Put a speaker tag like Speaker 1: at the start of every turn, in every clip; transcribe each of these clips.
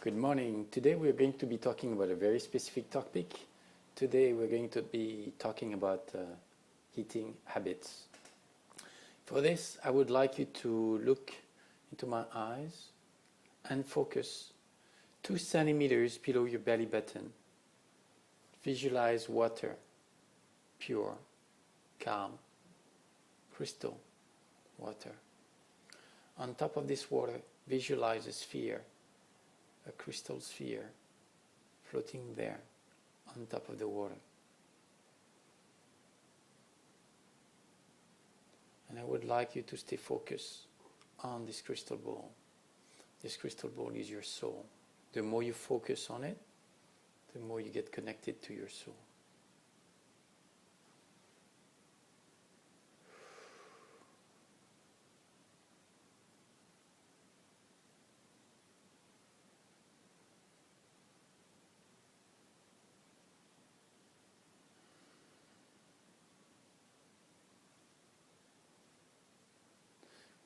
Speaker 1: Good morning. Today we're going to be talking about a very specific topic. Today we're going to be talking about eating habits. For this, I would like you to look into my eyes and focus 2 centimeters below your belly button. Visualize water, pure, calm, crystal water. On top of this water, visualize a sphere, a crystal sphere floating there on top of the water. And I would like you to stay focused on this crystal ball. This crystal ball is your soul. The more you focus on it, the more you get connected to your soul.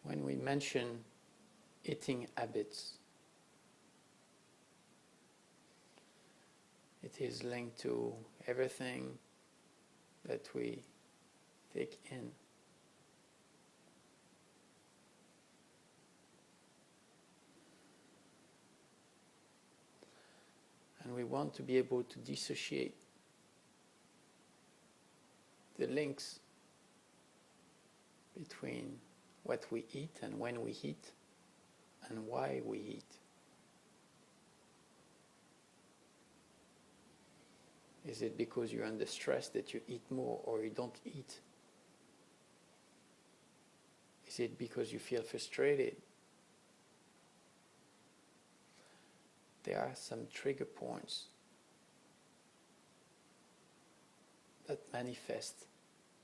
Speaker 1: When we mention eating habits, it is linked to everything that we take in. And we want to be able to dissociate the links between what we eat and when we eat and why we eat. Is it because you're under stress that you eat more or you don't eat? Is it because you feel frustrated? There are some trigger points that manifest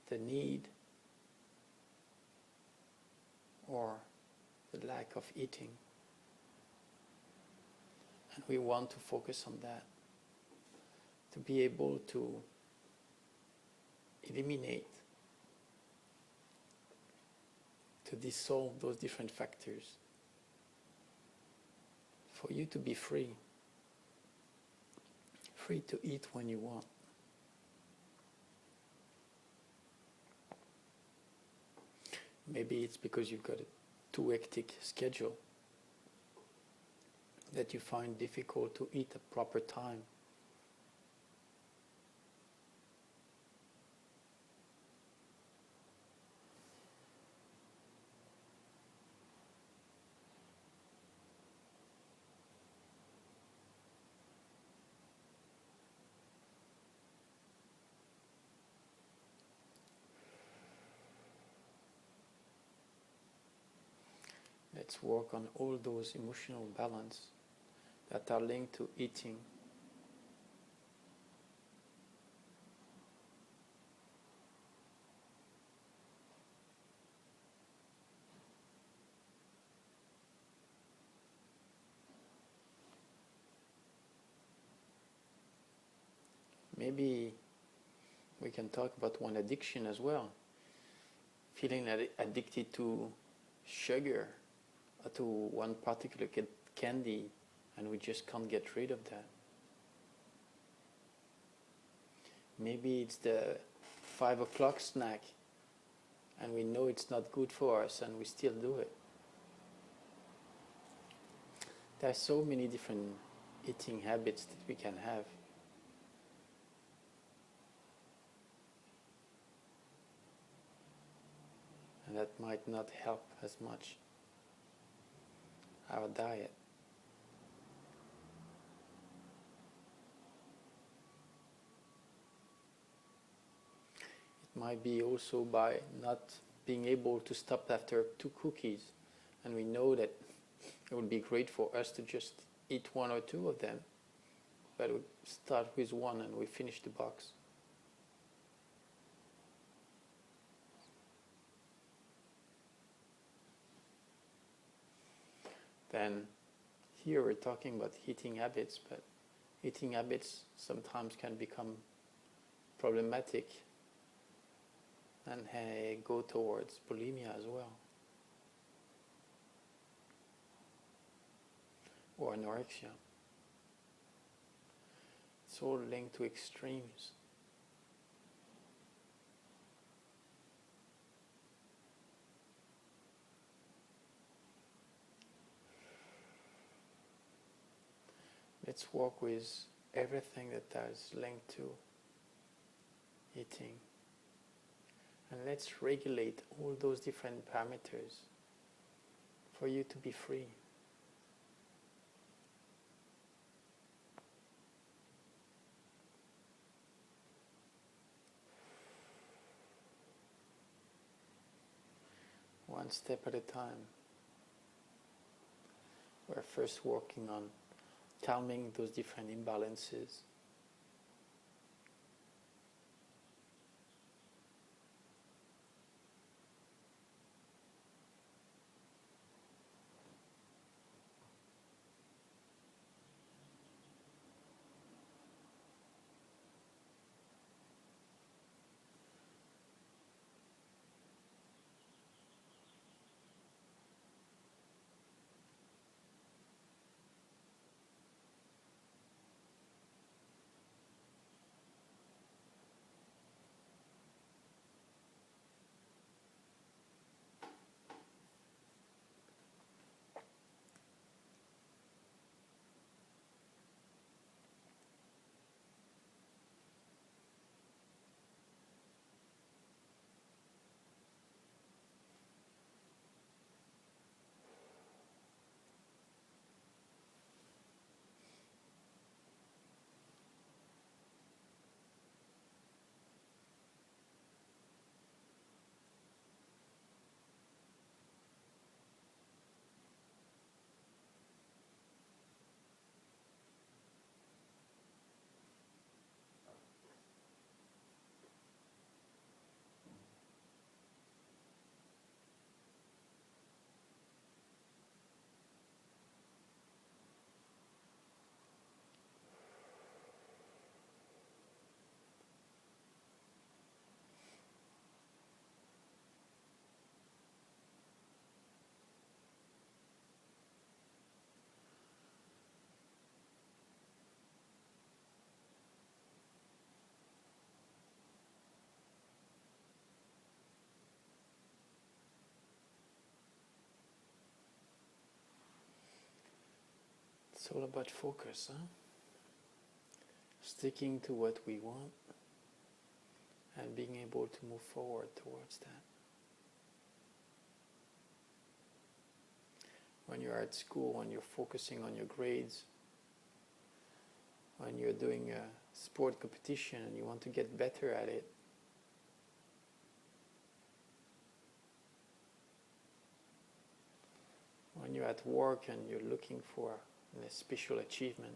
Speaker 1: the need or the lack of eating. And we want to focus on that, to be able to eliminate, to dissolve those different factors, for you to be free to eat when you want. Maybe it's because you've got a too hectic schedule that you find difficult to eat at proper time. Let's work on all those emotional balance that are linked to eating. Maybe we can talk about one addiction as well. Feeling addicted to sugar, to one particular candy, and we just can't get rid of that. Maybe it's the 5 o'clock snack, and we know it's not good for us, and we still do it. There are so many different eating habits that we can have. And that might not help as much our diet. It might be also by not being able to stop after 2 cookies, and we know that it would be great for us to just eat 1 or 2 of them, but we start with 1 and we finish the box. Then here we're talking about eating habits, but eating habits sometimes can become problematic and go towards bulimia as well, or anorexia. It's all linked to extremes. Let's work with everything that is linked to eating. And let's regulate all those different parameters for you to be free. One step at a time. We're first working on calming those different imbalances. It's all about focus, huh? Sticking to what we want and being able to move forward towards that. When you're at school, when you're focusing on your grades, when you're doing a sport competition and you want to get better at it, when you're at work and you're looking for a special achievement,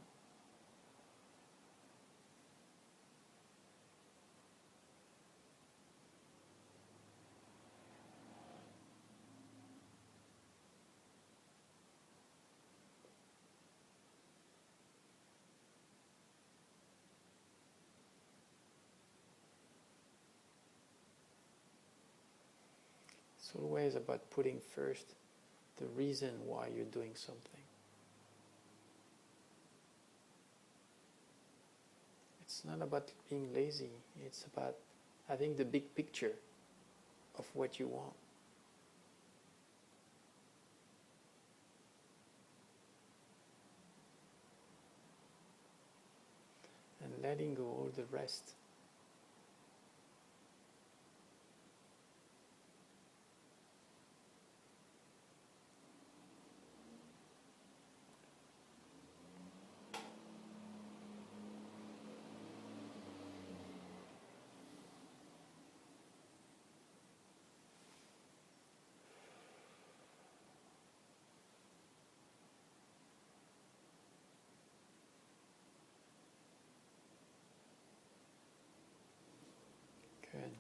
Speaker 1: it's always about putting first the reason why you're doing something. It's not about being lazy, it's about having the big picture of what you want. And letting go all the rest. Good.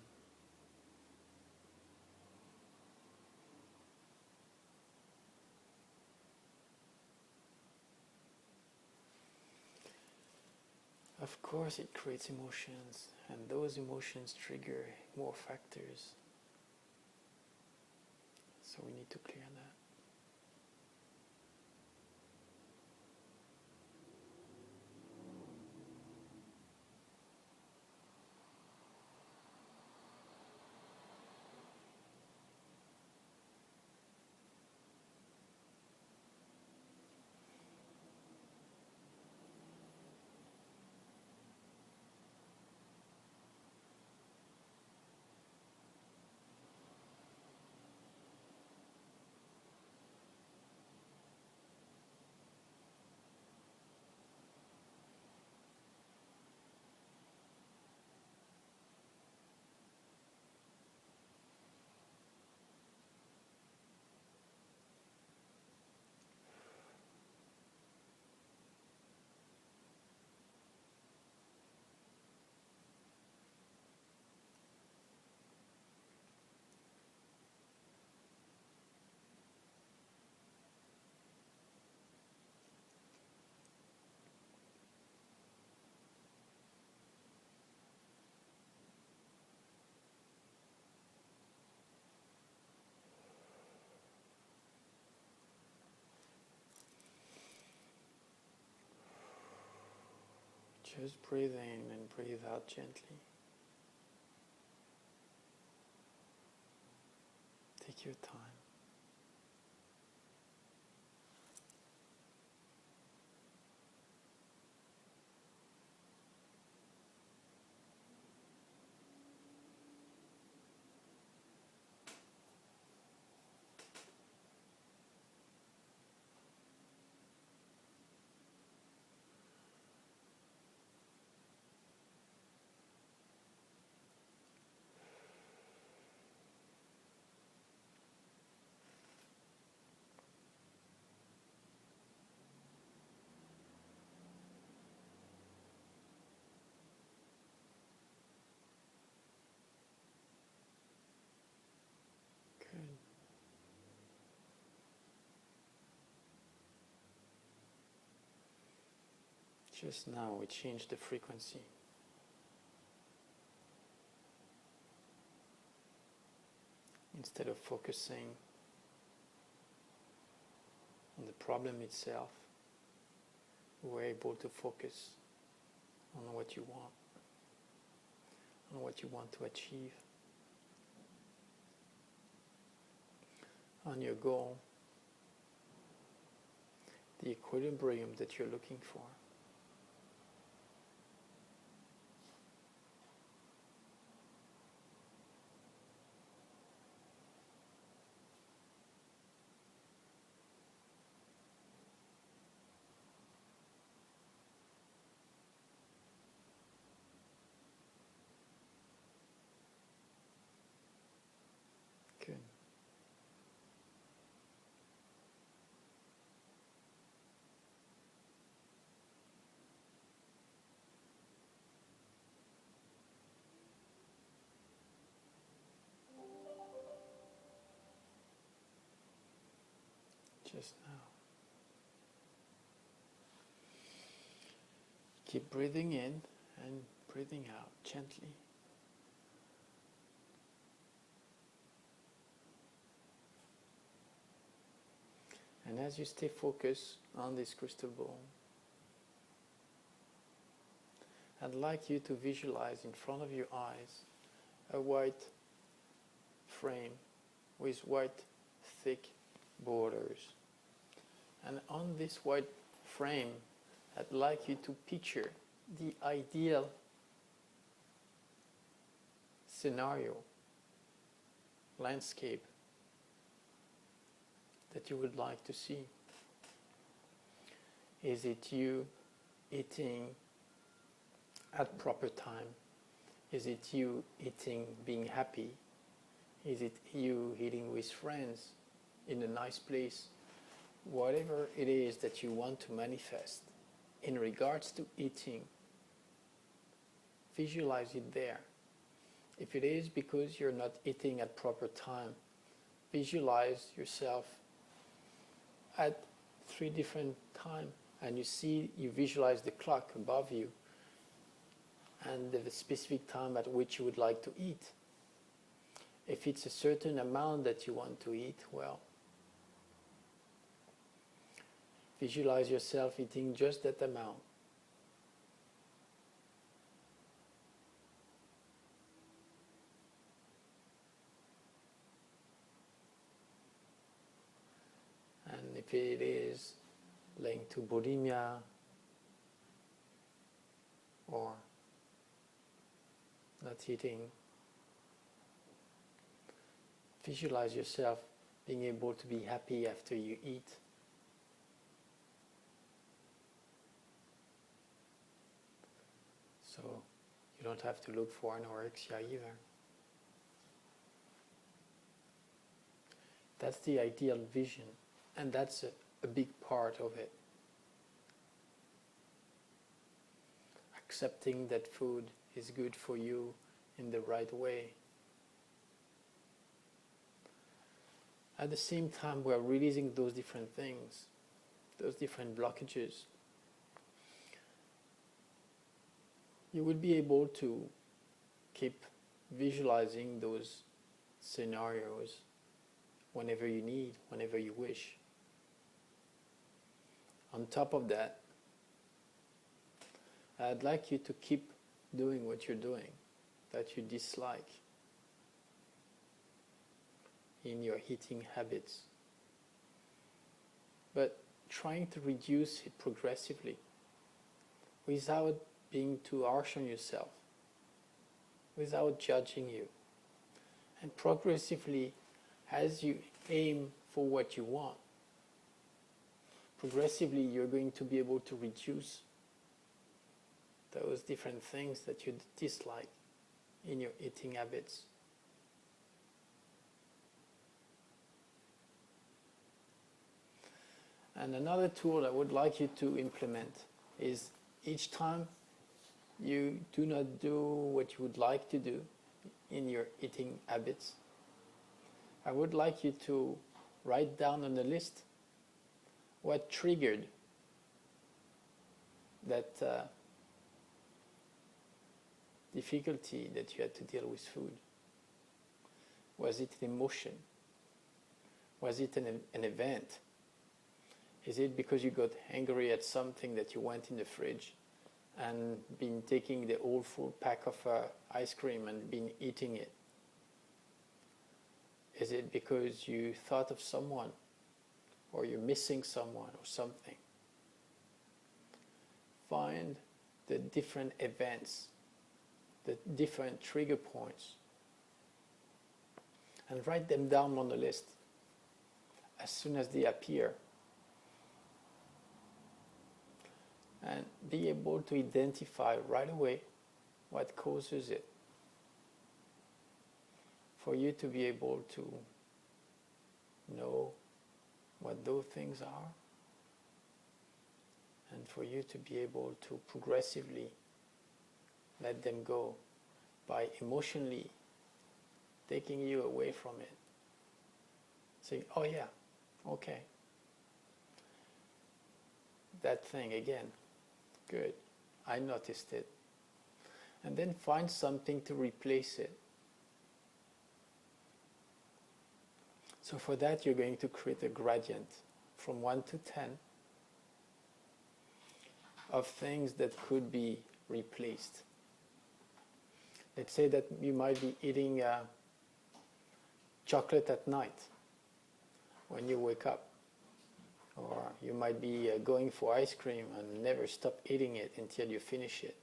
Speaker 1: Of course it creates emotions, and those emotions trigger more factors. So we need to clear that. Just breathe in and breathe out gently. Take your time. Good. Just now we changed the frequency. Instead of focusing on the problem itself, we're able to focus on what you want to achieve, on your goal, the equilibrium that you're looking for. Good. Just now. Keep breathing in and breathing out gently. And as you stay focused on this crystal ball, I'd like you to visualize in front of your eyes a white frame with white thick borders. And on this white frame, I'd like you to picture the ideal scenario, landscape that you would like to see. Is it you eating at proper time? Is it you eating being happy? Is it you eating with friends in a nice place? Whatever it is that you want to manifest in regards to eating, visualize it there. If it is because you're not eating at proper time, visualize yourself at 3 different times, and you visualize the clock above you and the specific time at which you would like to eat. If it's a certain amount that you want to eat, well, visualize yourself eating just that amount. And if it is linked to bulimia or not eating, visualize yourself being able to be happy after you eat. So you don't have to look for anorexia either. That's the ideal vision, and that's a big part of it. Accepting that food is good for you in the right way. At the same time, we're releasing those different things, those different blockages. You will be able to keep visualizing those scenarios whenever you need, whenever you wish. On top of that, I'd like you to keep doing what you're doing that you dislike in your eating habits, but trying to reduce it progressively without being too harsh on yourself, without judging you. And progressively, as you aim for what you want, progressively you're going to be able to reduce those different things that you dislike in your eating habits. And another tool I would like you to implement is each time you do not do what you would like to do in your eating habits, I would like you to write down on a list what triggered that difficulty that you had to deal with food. Was it an emotion? Was it an event? Is it because you got angry at something that you went in the fridge and been taking the whole full pack of ice cream and been eating it? Is it because you thought of someone, or you're missing someone or something? Find the different events, the different trigger points, and write them down on the list as soon as they appear. And be able to identify right away what causes it, for you to be able to know what those things are, and for you to be able to progressively let them go by emotionally taking you away from it. Saying, oh yeah, okay, that thing again, good, I noticed it. And then find something to replace it. So for that, you're going to create a gradient from 1 to 10 of things that could be replaced. Let's say that you might be eating chocolate at night when you wake up. Or you might be going for ice cream and never stop eating it until you finish it.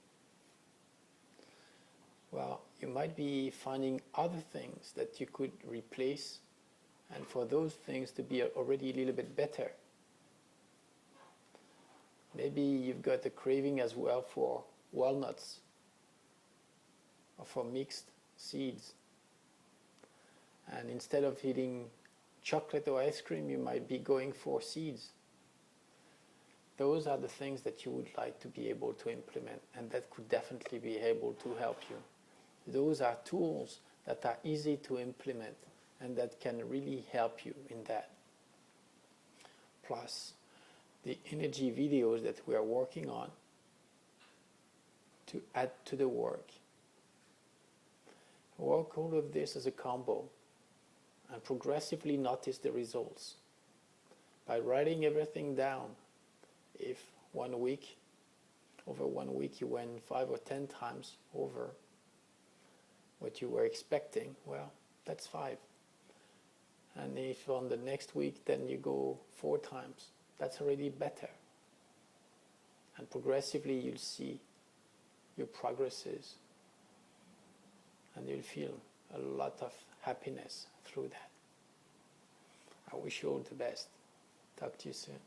Speaker 1: Well, you might be finding other things that you could replace, and for those things to be already a little bit better. Maybe you've got a craving as well for walnuts or for mixed seeds. And instead of eating chocolate or ice cream, you might be going for seeds. Those are the things that you would like to be able to implement, and that could definitely be able to help you. Those are tools that are easy to implement and that can really help you in that. Plus, the energy videos that we are working on to add to the work. Work all of this as a combo and progressively notice the results. By writing everything down, if over 1 week you went 5 or 10 times over what you were expecting, well, that's 5. And if on the next week then you go 4 times, that's already better. And progressively you'll see your progresses, and you'll feel a lot of happiness through that. I wish you all the best. Talk to you soon.